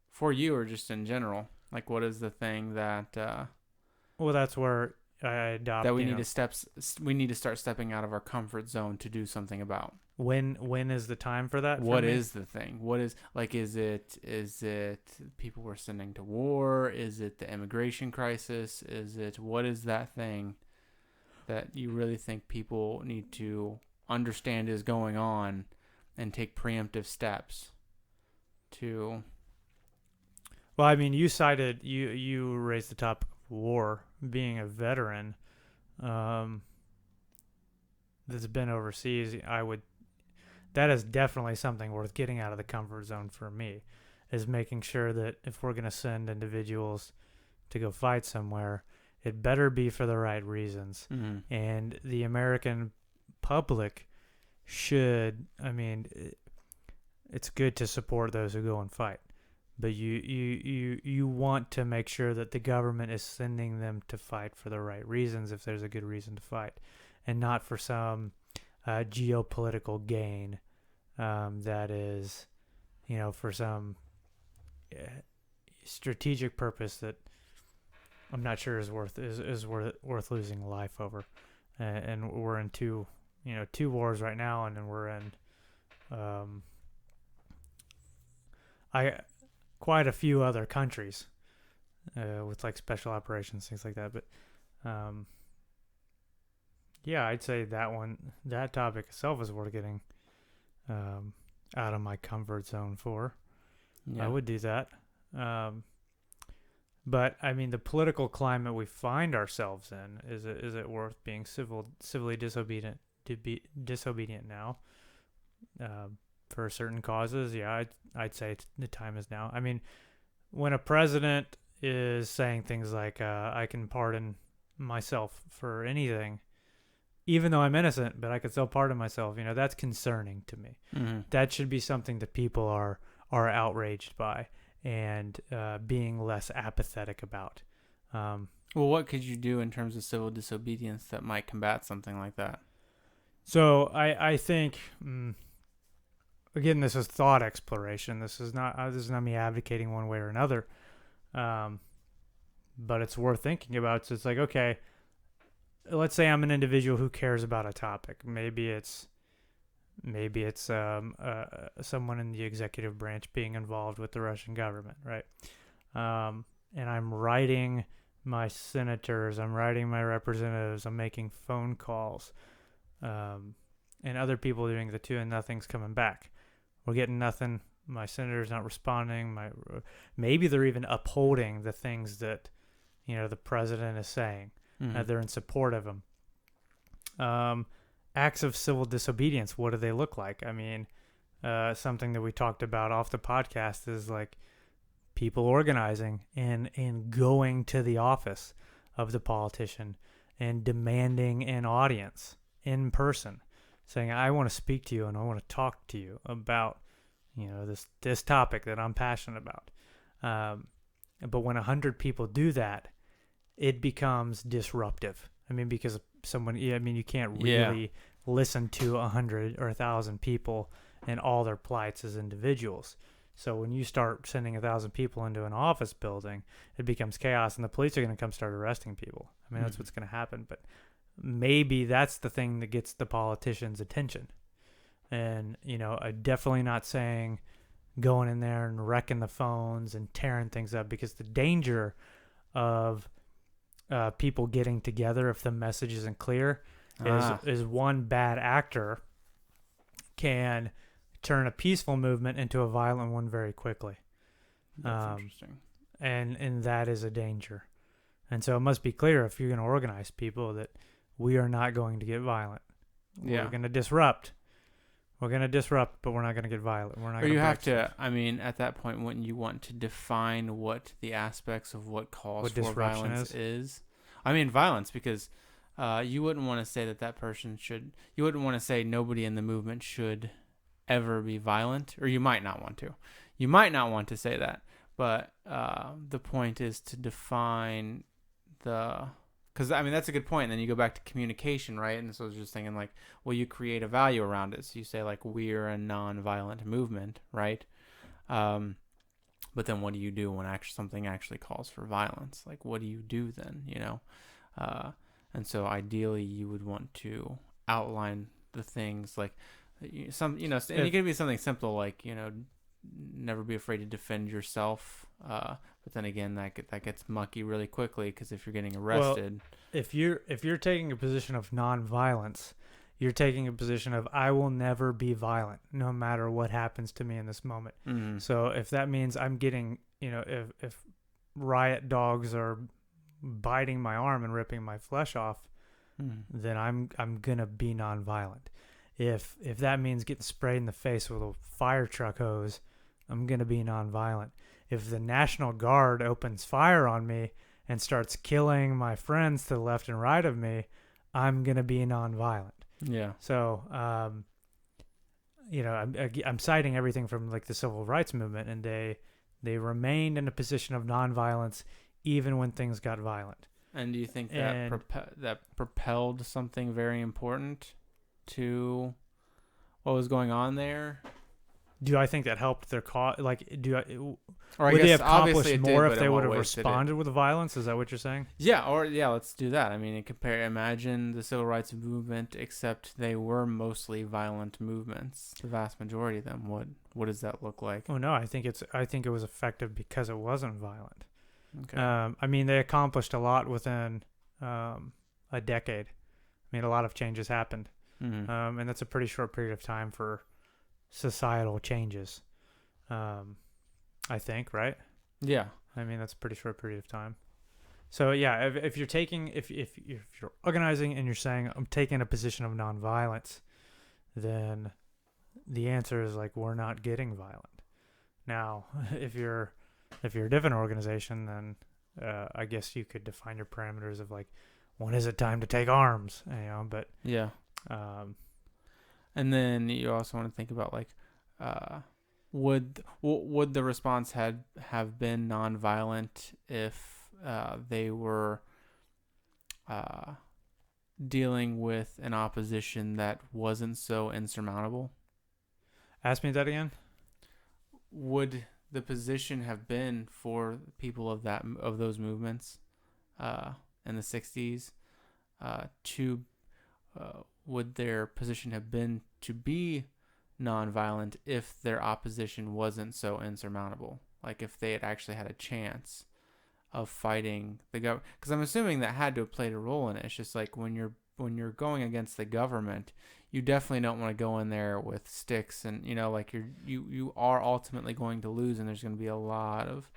for you, or just in general? Like, what is the thing that well, that's where I adopt that we need to start stepping out of our comfort zone to do something about. When is the time for that? What is the thing? What is, like, is it people we're sending to war? Is it the immigration crisis? What is that thing that you really think people need to understand is going on and take preemptive steps to? Well, you cited, you raised the topic of war. Being a veteran that's been overseas, that is definitely something worth getting out of the comfort zone for me, is making sure that if we're going to send individuals to go fight somewhere, it better be for the right reasons. Mm-hmm. And the American public should, it's good to support those who go and fight, but you want to make sure that the government is sending them to fight for the right reasons, if there's a good reason to fight, and not for some geopolitical gain that is, for some strategic purpose that I'm not sure is worth losing life over. And we're in two wars right now, and then we're in I quite a few other countries with like special operations, things like that. But yeah, I'd say that topic itself is worth getting out of my comfort zone for. Yeah. I would do that. But I mean, the political climate we find ourselves in, is it worth being civilly disobedient now for certain causes? Yeah, I'd say the time is now. I mean, when a president is saying things like, I can pardon myself for anything, even though I'm innocent, but I could still pardon myself, that's concerning to me. Mm-hmm. That should be something that people are outraged by and being less apathetic about. Well, what could you do in terms of civil disobedience that might combat something like that? So I think, again, this is thought exploration. This is not me advocating one way or another, but it's worth thinking about. So it's like, okay, let's say I'm an individual who cares about a topic. Maybe it's someone in the executive branch being involved with the Russian government, right? And I'm writing my senators, I'm writing my representatives, I'm making phone calls, and other people doing the too, and nothing's coming back. We're getting nothing. My senator's not responding. Maybe they're even upholding the things that the president is saying. Mm-hmm. They're in support of him. Acts of civil disobedience, what do they look like? I mean, something that we talked about off the podcast is like people organizing and going to the office of the politician and demanding an audience in person, saying, I want to speak to you and I want to talk to you about this topic that I'm passionate about. But when 100 people do that, it becomes disruptive. I mean, because you can't really listen to 100 or 1,000 people and all their plights as individuals. So when you start sending 1,000 people into an office building, it becomes chaos, and the police are going to come start arresting people. I mean, that's what's going to happen. But maybe that's the thing that gets the politicians' attention. And, definitely not saying going in there and wrecking the phones and tearing things up, because the danger of people getting together, if the message isn't clear, is one bad actor can turn a peaceful movement into a violent one very quickly. That's interesting. And that is a danger. And so it must be clear, if you're going to organize people, that we are not going to get violent. Yeah. We're going to disrupt. We're going to disrupt, but we're not going to get violent. We're not. Or you have to. I mean, at that point, wouldn't you want to define what the aspects of what calls for violence is? I mean, violence, because you wouldn't want to say that person should. You wouldn't want to say nobody in the movement should ever be violent, or you might not want to. You might not want to say that, but the point is to define the. Because, I mean, that's a good point. And then you go back to communication, right? And so I was just thinking, like, well, you create a value around it. So you say, like, we're a non-violent movement, right? But then what do you do when something actually calls for violence? Like, what do you do then, And so ideally you would want to outline the things, like, and it could be something simple, like, never be afraid to defend yourself. But then again, that gets mucky really quickly, because if you're getting arrested, if you're taking a position of nonviolence, you're taking a position of, I will never be violent, no matter what happens to me in this moment. Mm-hmm. So if that means I'm getting, if riot dogs are biting my arm and ripping my flesh off, then I'm gonna be nonviolent. If that means getting sprayed in the face with a fire truck hose, I'm gonna be nonviolent. If the National Guard opens fire on me and starts killing my friends to the left and right of me, I'm going to be nonviolent. Yeah. So, I'm citing everything from like the civil rights movement, and they remained in a position of nonviolence even when things got violent. And do you think that propelled something very important? to what was going on there. Do I think that helped their cause? Like, Or I would guess they have obviously accomplished it did, more but if in they what would have ways did it? responded with violence? Is that what you're saying? Yeah, let's do that. I mean, imagine the civil rights movement, except they were mostly violent movements. The vast majority of them. What does that look like? Oh no, I think it was effective because it wasn't violent. Okay. I mean, they accomplished a lot within a decade. I mean, a lot of changes happened, Mm-hmm. and that's a pretty short period of time for societal changes. I think, right? Yeah. I mean, that's a pretty short period of time. So yeah, if you're taking if you're organizing and you're saying I'm taking a position of nonviolence, then the answer is like we're not getting violent. Now, if you're a different organization, then I guess you could define your parameters of like when is it time to take arms, But Yeah. um, And then you also want to think about like, would the response have been nonviolent if they were dealing with an opposition that wasn't so insurmountable? ask me that again. Would the position have been for people of those movements in the 60s to would their position have been to be nonviolent if their opposition wasn't so insurmountable? Like if they had actually had a chance of fighting the government, because I'm assuming that had to have played a role in it. It's just like when you're going against the government, you definitely don't want to go in there with sticks, and like you are ultimately going to lose, and there's going to be a lot of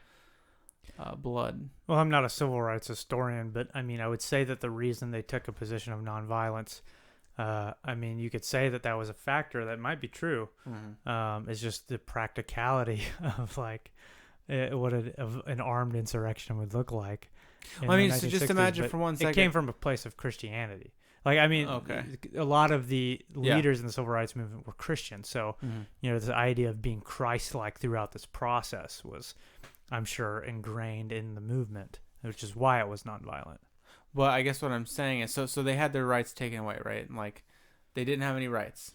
blood. Well, I'm not a civil rights historian, but I mean, I would say that the reason they took a position of nonviolence, I mean, you could say that was a factor that might be true. Mm-hmm. It's just the practicality of like what an armed insurrection would look like. Well, I mean, so just imagine for 1 second. It came from a place of Christianity. Like, I mean, Okay. A lot of the Yeah. leaders in the civil rights movement were Christian. So, this idea of being Christ-like throughout this process was, I'm sure, ingrained in the movement, which is why it was nonviolent. Well, I guess what I'm saying is, so they had their rights taken away, right? And like, they didn't have any rights.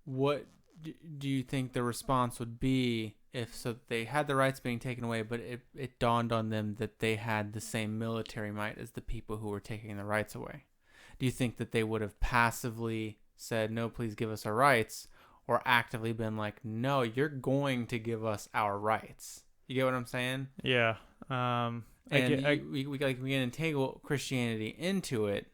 What do you think the response would be if they had the rights being taken away, but it dawned on them that they had the same military might as the people who were taking the rights away? Do you think that they would have passively said, no, please give us our rights, or actively been like, no, you're going to give us our rights? You get what I'm saying? Yeah. We can entangle Christianity into it,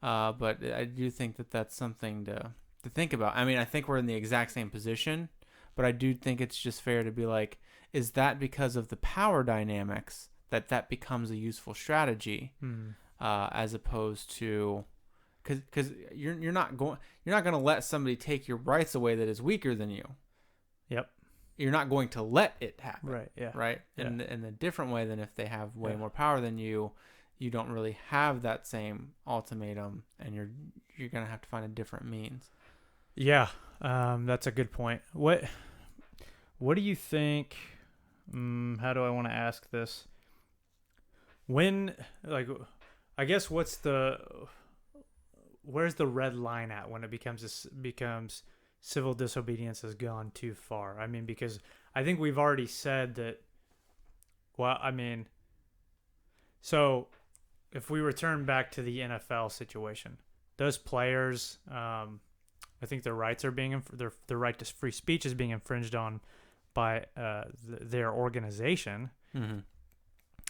but I do think that that's something to think about. I mean, I think we're in the exact same position, but I do think it's just fair to be like, is that because of the power dynamics that becomes a useful strategy, as opposed to, because you're not going to let somebody take your rights away that is weaker than you. Yep. You're not going to let it happen. Right. Yeah. Right. Yeah. In a different way than if they have way more power than you. You don't really have that same ultimatum, and you're gonna have to find a different means. Yeah, that's a good point. What do you think? How do I want to ask this? When, like, I guess where's the red line at when it becomes civil disobedience has gone too far? I mean, because I think we've already said that. Well, I mean, so if we return back to the NFL situation, those players, I think their rights are being their right to free speech is being infringed on by their organization.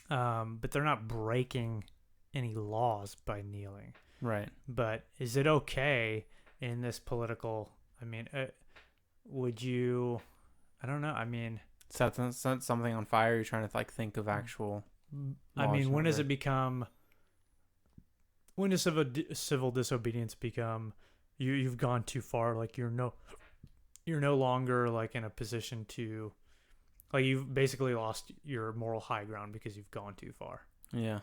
But they're not breaking any laws by kneeling. Right. But is it okay in this political? I mean, would you? I don't know. I mean, set something on fire. You're trying to like think of actual. I mean, when does it become? When does civil disobedience become? You've gone too far. Like you're no longer like in a position to, like you've basically lost your moral high ground because you've gone too far. Yeah.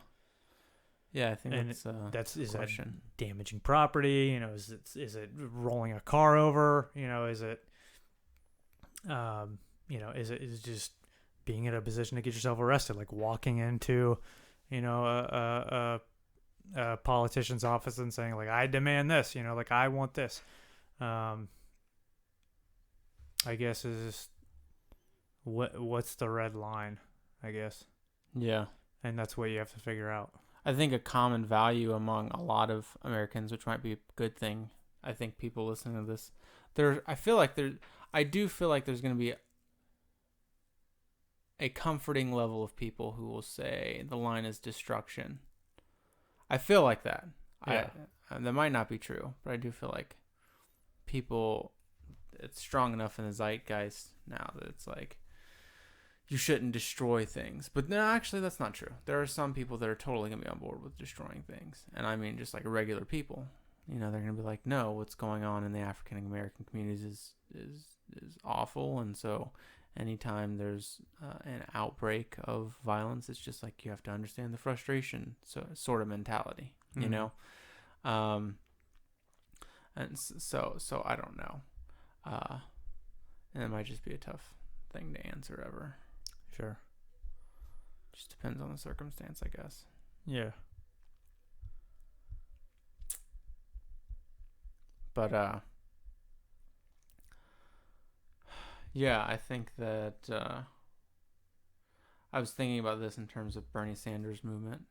Yeah, I think is question. That damaging property? Is it rolling a car over? Is it is it just being in a position to get yourself arrested, like walking into, a politician's office and saying like, I demand this, like I want this. I guess is just what's the red line, I guess. Yeah. And that's what you have to figure out. I think a common value among a lot of Americans, which might be a good thing. I think people listening to this, I do feel like there's going to be a comforting level of people who will say the line is destruction. I feel like that. Yeah. That might not be true, but I do feel like it's strong enough in the zeitgeist now that it's like, you shouldn't destroy things. But no, actually, that's not true. There are some people that are totally going to be on board with destroying things. And I mean, just like regular people. They're going to be like, no, what's going on in the African American communities is awful. And so anytime there's an outbreak of violence, it's just like you have to understand the frustration sort of mentality, Mm-hmm. And so I don't know. And it might just be a tough thing to answer ever. Sure. Just depends on the circumstance, I guess. Yeah. But yeah, I think that I was thinking about this in terms of Bernie Sanders' movement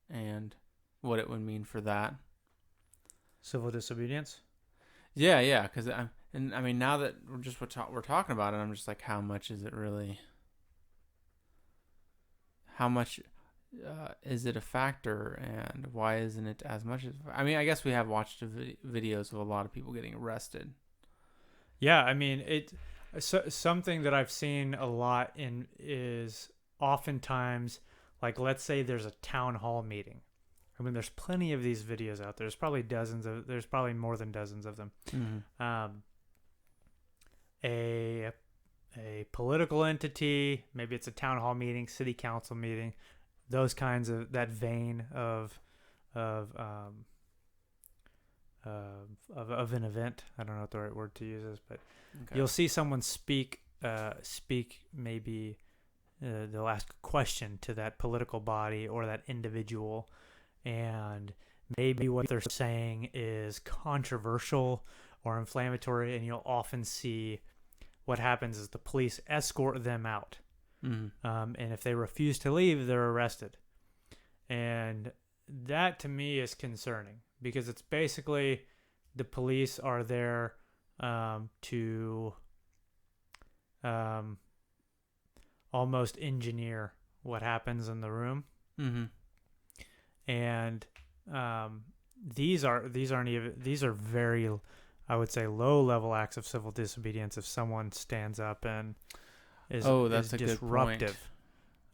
and what it would mean for that. Civil disobedience? Yeah, because I mean, now that we're talking about it, I'm just like, how much is it really? How much is it a factor, and why isn't it as much as? I mean, I guess we have watched videos of a lot of people getting arrested. Yeah, I mean, something that I've seen a lot in is oftentimes, like, let's say there's a town hall meeting. I mean, there's plenty of these videos out there. There's probably more than dozens of them. Mm-hmm. A political entity, maybe it's a town hall meeting, city council meeting, those kinds of, that vein of an event. I don't know what the right word to use is, but Okay. you'll see someone speak maybe they'll ask a question to that political body or that individual, and maybe what they're saying is controversial or inflammatory, and you'll often see what happens is the police escort them out. Mm-hmm. And if they refuse to leave, they're arrested. And that to me is concerning, because it's basically the police are there to almost engineer what happens in the room. Mm-hmm. And these are very, I would say, low level acts of civil disobedience. If someone stands up and is disruptive,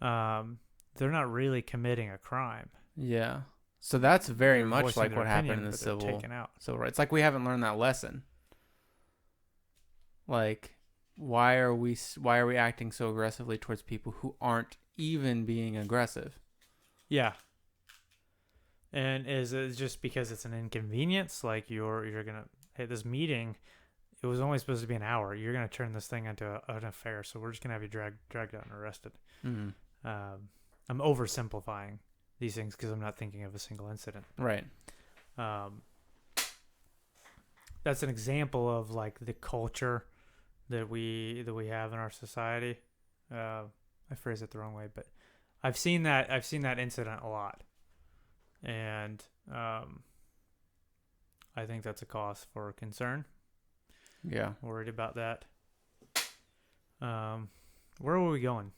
they're not really committing a crime. Yeah. So that's very They're much voicing like their what opinion, happened in the but they're civil. taken out. So it's like we haven't learned that lesson. Like, why are we acting so aggressively towards people who aren't even being aggressive? Yeah. And is it just because it's an inconvenience? Like you're gonna, hey, this meeting, it was only supposed to be an hour. You're gonna turn this thing into an affair, so we're just gonna have you dragged out and arrested. Mm-hmm. I'm oversimplifying these things because I'm not thinking of a single incident. Right. That's an example of like the culture that we have in our society. I phrased it the wrong way, but I've seen that incident a lot, and I think that's a cause for concern. Yeah. Worried about that. Where were we going?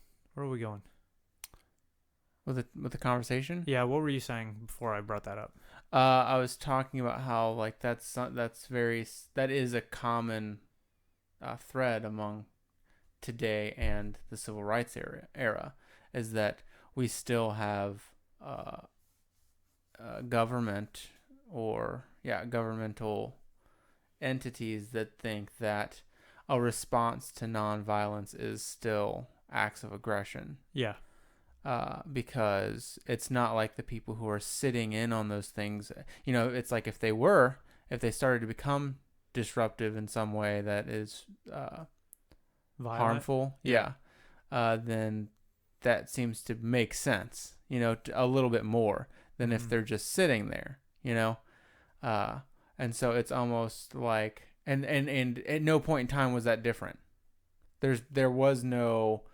With the conversation? Yeah, what were you saying before I brought that up? I was talking about how like that is a common thread among today and the civil rights era is that we still have government or governmental entities that think that a response to nonviolence is still acts of aggression. Yeah. Because it's not like the people who are sitting in on those things, it's like if they started to become disruptive in some way that is harmful, then that seems to make sense, a little bit more than if Mhm. they're just sitting there, and so it's almost like, and at no point in time was that different. There was no,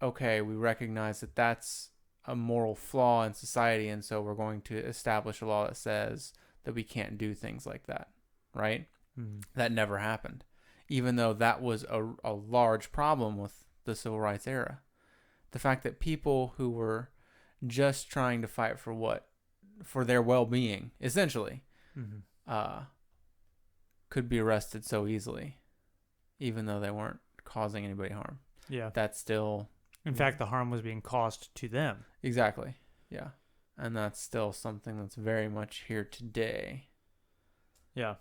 okay, we recognize that that's a moral flaw in society, and so we're going to establish a law that says that we can't do things like that, right? Mhm. That never happened, even though that was a large problem with the civil rights era. The fact that people who were just trying to fight for their well-being, essentially, Mhm. uh, could be arrested so easily, even though they weren't causing anybody harm. Yeah. That's still, In fact, the harm was being caused to them. exactly, yeah, and that's still something that's very much here today. Yeah.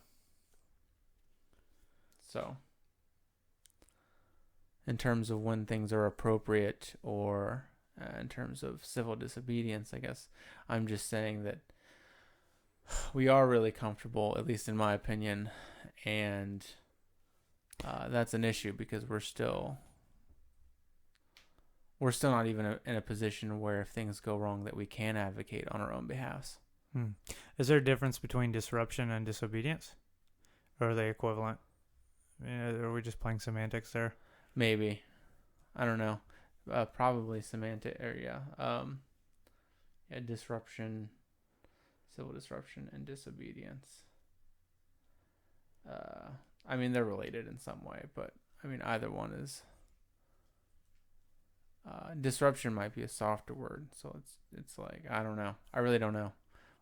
So, in terms of when things are appropriate, or in terms of civil disobedience, I guess I'm just saying that we are really comfortable, at least in my opinion, and that's an issue because we're still not even in a position where if things go wrong that we can advocate on our own behalfs. Hmm. Is there a difference between disruption and disobedience? Or are they equivalent? Are we just playing semantics there? Maybe, I don't know. Probably semantic area. Yeah, disruption, civil disruption, and disobedience. I mean, they're related in some way, but I mean, either one is. Disruption might be a softer word, so it's like, I don't know. I really don't know.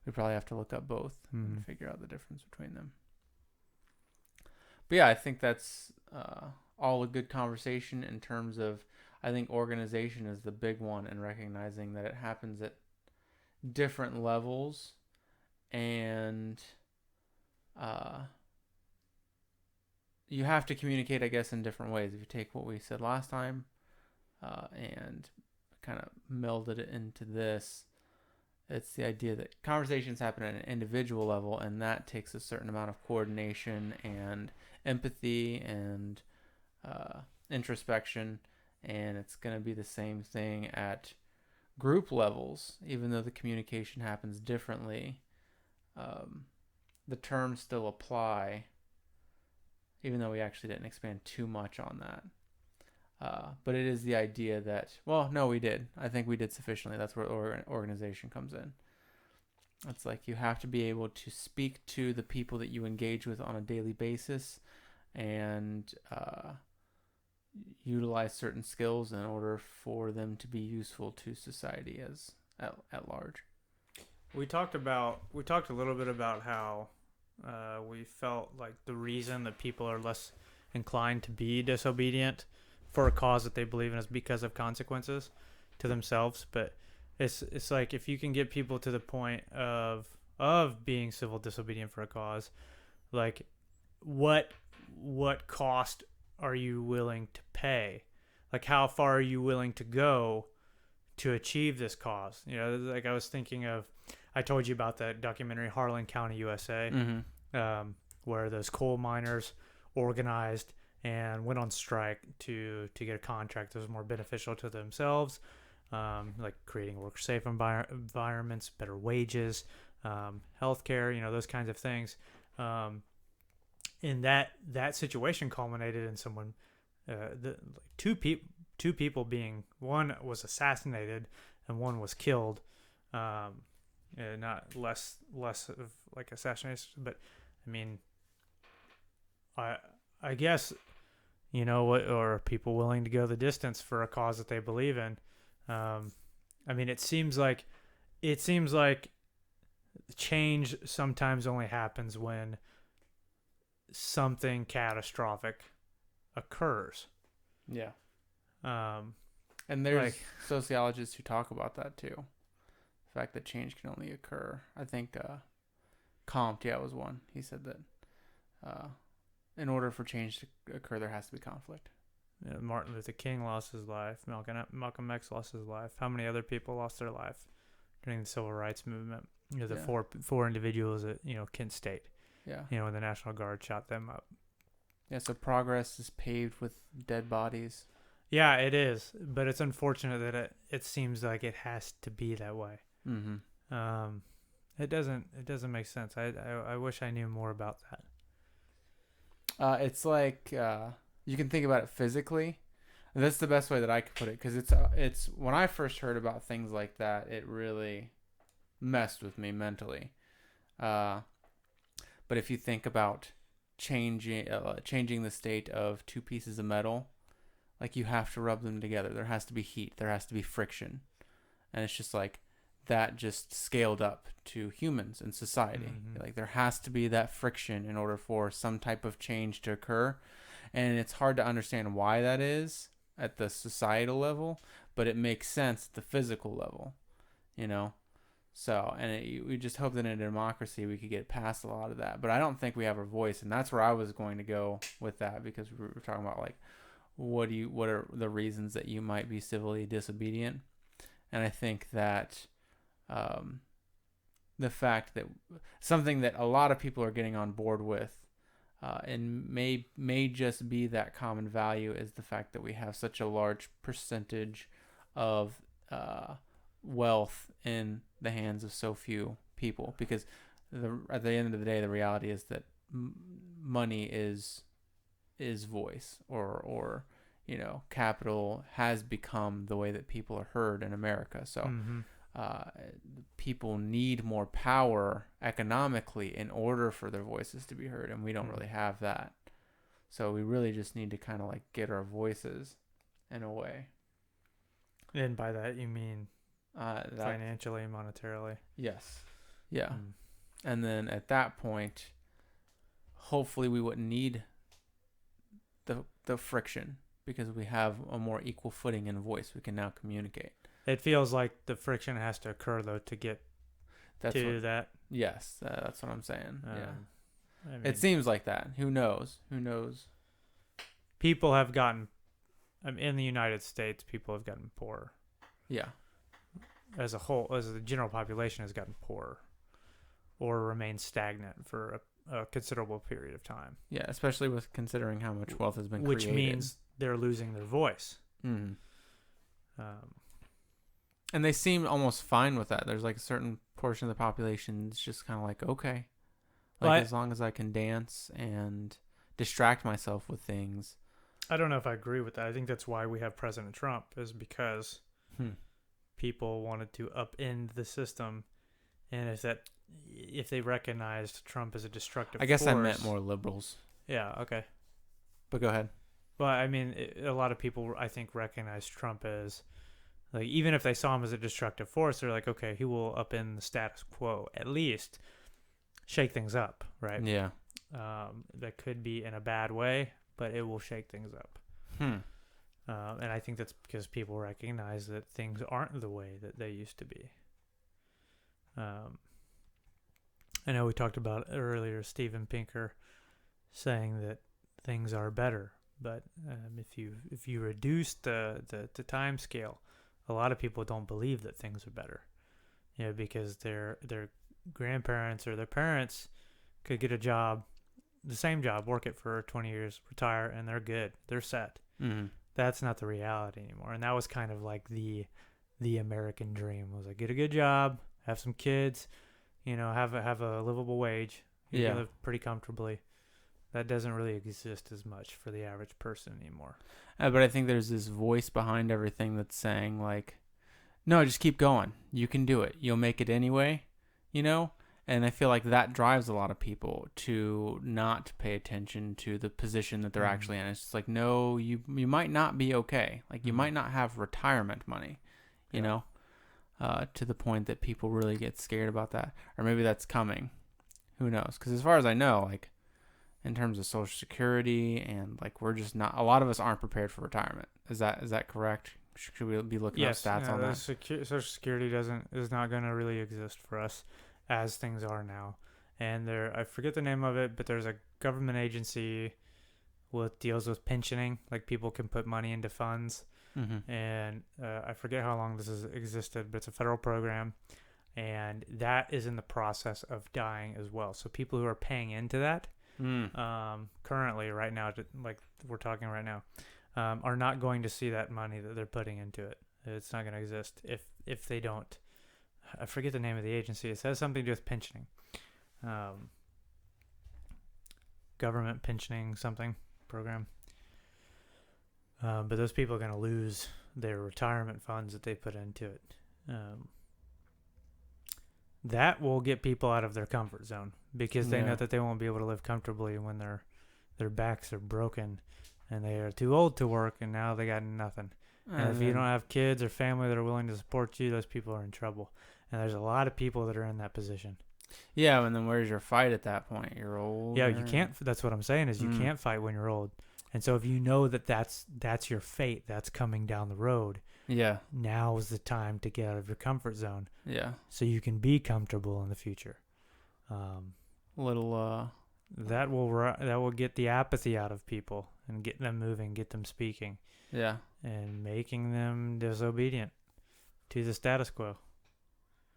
We probably have to look up both and figure out the difference between them. But yeah, I think that's all a good conversation in terms of, I think organization is the big one, and recognizing that it happens at different levels, and you have to communicate, I guess, in different ways. If you take what we said last time and kind of melded it into this, it's the idea that conversations happen at an individual level, and that takes a certain amount of coordination and empathy and introspection, and it's going to be the same thing at group levels. Even though the communication happens differently, the terms still apply, even though we actually didn't expand too much on that. But it is the idea that, well, no, we did. I think we did sufficiently. That's where organization comes in. It's like you have to be able to speak to the people that you engage with on a daily basis, and utilize certain skills in order for them to be useful to society as at large. We talked a little bit about how we felt like the reason that people are less inclined to be disobedient for a cause that they believe in is because of consequences to themselves. But it's like, if you can get people to the point of being civil disobedient for a cause, like what cost are you willing to pay? Like, how far are you willing to go to achieve this cause? Like, I was thinking of, I told you about that documentary Harlan County, USA, where those coal miners organized and went on strike to get a contract that was more beneficial to themselves, like creating worker-safe environments, better wages, healthcare, those kinds of things. And that situation culminated in someone, two people being, one was assassinated and one was killed. Not less of like assassination, but I mean, I guess, what, or are people willing to go the distance for a cause that they believe in? I mean, it seems like change sometimes only happens when something catastrophic occurs. Yeah. And there's sociologists who talk about that too. The fact that change can only occur. I think Comte, was one. He said that in order for change to occur, there has to be conflict. Martin Luther King lost his life. Malcolm X lost his life. How many other people lost their life during the civil rights movement? Four individuals at Kent State. Yeah. When the National Guard shot them up. Yeah. So progress is paved with dead bodies. Yeah, it is, but it's unfortunate that it seems like it has to be that way. Mm-hmm. It doesn't make sense. I wish I knew more about that. It's like you can think about it physically. That's the best way that I could put it, because it's when I first heard about things like that, it really messed with me mentally. Uh, but if you think about changing the state of two pieces of metal, like you have to rub them together. There has to be heat. There has to be friction, and it's just like that just scaled up to humans and society. Mm-hmm. Like there has to be that friction in order for some type of change to occur, and it's hard to understand why that is at the societal level, but it makes sense at the physical level, you know. So, and we just hope that in a democracy we could get past a lot of that. But I don't think we have a voice, and that's where I was going to go with that, because we were talking about like what are the reasons that you might be civilly disobedient, and I think that the fact that something that a lot of people are getting on board with, and may just be that common value, is the fact that we have such a large percentage of wealth in the hands of so few people. Because at the end of the day, the reality is that money is voice, or capital has become the way that people are heard in America. So Mm-hmm. people need more power economically in order for their voices to be heard, and we don't really have that. So we really just need to kind of like get our voices in a way. And by that you mean That, financially, monetarily. yes, yeah. Mm. And then at that point, hopefully we wouldn't need the friction, because we have a more equal footing in voice. We can now communicate. It feels like the friction has to occur though to get That's to what, that. yes, that's what I'm saying. Yeah. I mean, It seems like that. Who knows? Who knows? people have gotten. In the United States, people have gotten poorer. Yeah. As a whole, as the general population has gotten poorer, or remained stagnant for a considerable period of time. Yeah, especially with considering how much wealth has been Which created. means they're losing their voice. Mm. Um, And they seem almost fine with that. There's like a certain portion of the population that's just kind of like, okay, like as long as I can dance and distract myself with things. I don't know if I agree with that. I think that's why we have President Trump, is because people wanted to upend the system, and if they recognized Trump as a destructive I guess force, I meant more liberals. Yeah, okay. But go ahead. But I mean, a lot of people, I think, recognize Trump as, like, even if they saw him as a destructive force, they're like, okay, he will upend the status quo, at least shake things up, right? Yeah. That could be in a bad way, but it will shake things up. And I think that's because people recognize that things aren't the way that they used to be. I know we talked about earlier Steven Pinker saying that things are better, but if you reduce the time scale, a lot of people don't believe that things are better, because their grandparents or their parents could get a job, the same job, work it for 20 years, retire, and they're good, they're set. Mm-hmm. That's not the reality anymore, and that was kind of like the American dream, was like, get a good job, have some kids, have a livable wage, you can live pretty comfortably. That doesn't really exist as much for the average person anymore. But I think there's this voice behind everything that's saying, like, no, just keep going. You can do it. You'll make it anyway, And I feel like that drives a lot of people to not pay attention to the position that they're actually in. It's just like, no, you might not be okay. Like, you might not have retirement money, to the point that people really get scared about that. Or maybe that's coming. Who knows? Because as far as I know, like, in terms of Social Security, and like, we're just not, a lot of us aren't prepared for retirement. Is that correct? Should we be looking up stats on that? Social Security is not going to really exist for us as things are now. And I forget the name of it, but there's a government agency that deals with pensioning. Like, people can put money into funds. Mm-hmm. And I forget how long this has existed, but it's a federal program. And that is in the process of dying as well. So people who are paying into that currently, right now, like we're talking right now, are not going to see that money that they're putting into it. It's not going to exist if they don't I forget the name of the agency. It has something to do with pensioning. Government pensioning something program. But those people are going to lose their retirement funds that they put into it. That will get people out of their comfort zone because they know that they won't be able to live comfortably when their backs are broken and they are too old to work and now they got nothing. And if you don't have kids or family that are willing to support you, those people are in trouble. And there's a lot of people that are in that position. Yeah, and then where's your fight at that point? You're old. Yeah, you can't. That's what I'm saying is you can't fight when you're old. And so if you know that that's your fate, that's coming down the road. Yeah. Now is the time to get out of your comfort zone. Yeah. So you can be comfortable in the future. That will get the apathy out of people and get them moving, get them speaking. Yeah. And making them disobedient to the status quo.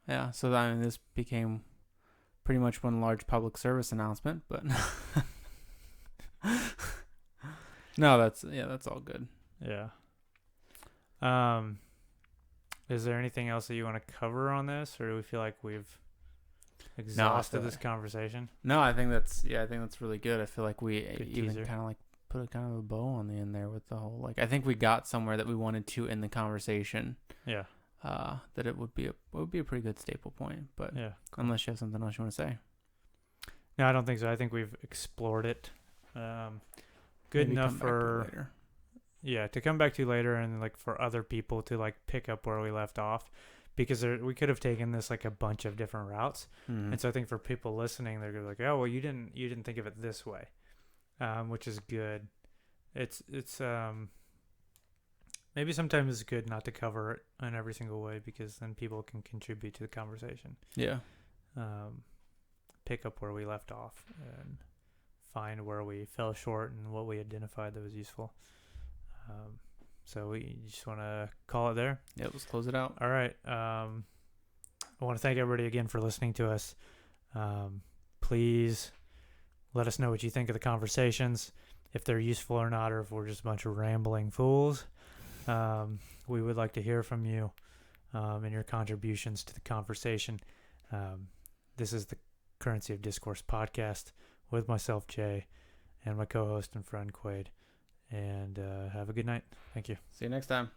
Yeah. So this became pretty much one large public service announcement, but no, that's all good. Yeah. Is there anything else that you want to cover on this, or do we feel like we've exhausted this conversation? No, I think that's really good. I feel like we Good even teaser. kind of like put a kind of a bow on the end there with the whole I think we got somewhere that we wanted to in the conversation. Yeah. That it would be a pretty good staple point, but yeah, cool. Unless you have something else you want to say. No, I don't think so. I think we've explored it. Good Maybe enough for later. Yeah, to come back to later and like for other people to like pick up where we left off, because we could have taken this like a bunch of different routes. Mm-hmm. And so I think for people listening, they're gonna be like, oh well, you didn't think of it this way, which is good. It's maybe sometimes it's good not to cover it in every single way because then people can contribute to the conversation. Yeah. Pick up where we left off and find where we fell short and what we identified that was useful. So we just want to call it there. Yeah, let's close it out. All right. I want to thank everybody again for listening to us. Please let us know what you think of the conversations, if they're useful or not, or if we're just a bunch of rambling fools. We would like to hear from you and your contributions to the conversation. This is the Currency of Discourse podcast with myself, Jay, and my co-host and friend, Quaid. And have a good night. Thank you. See you next time.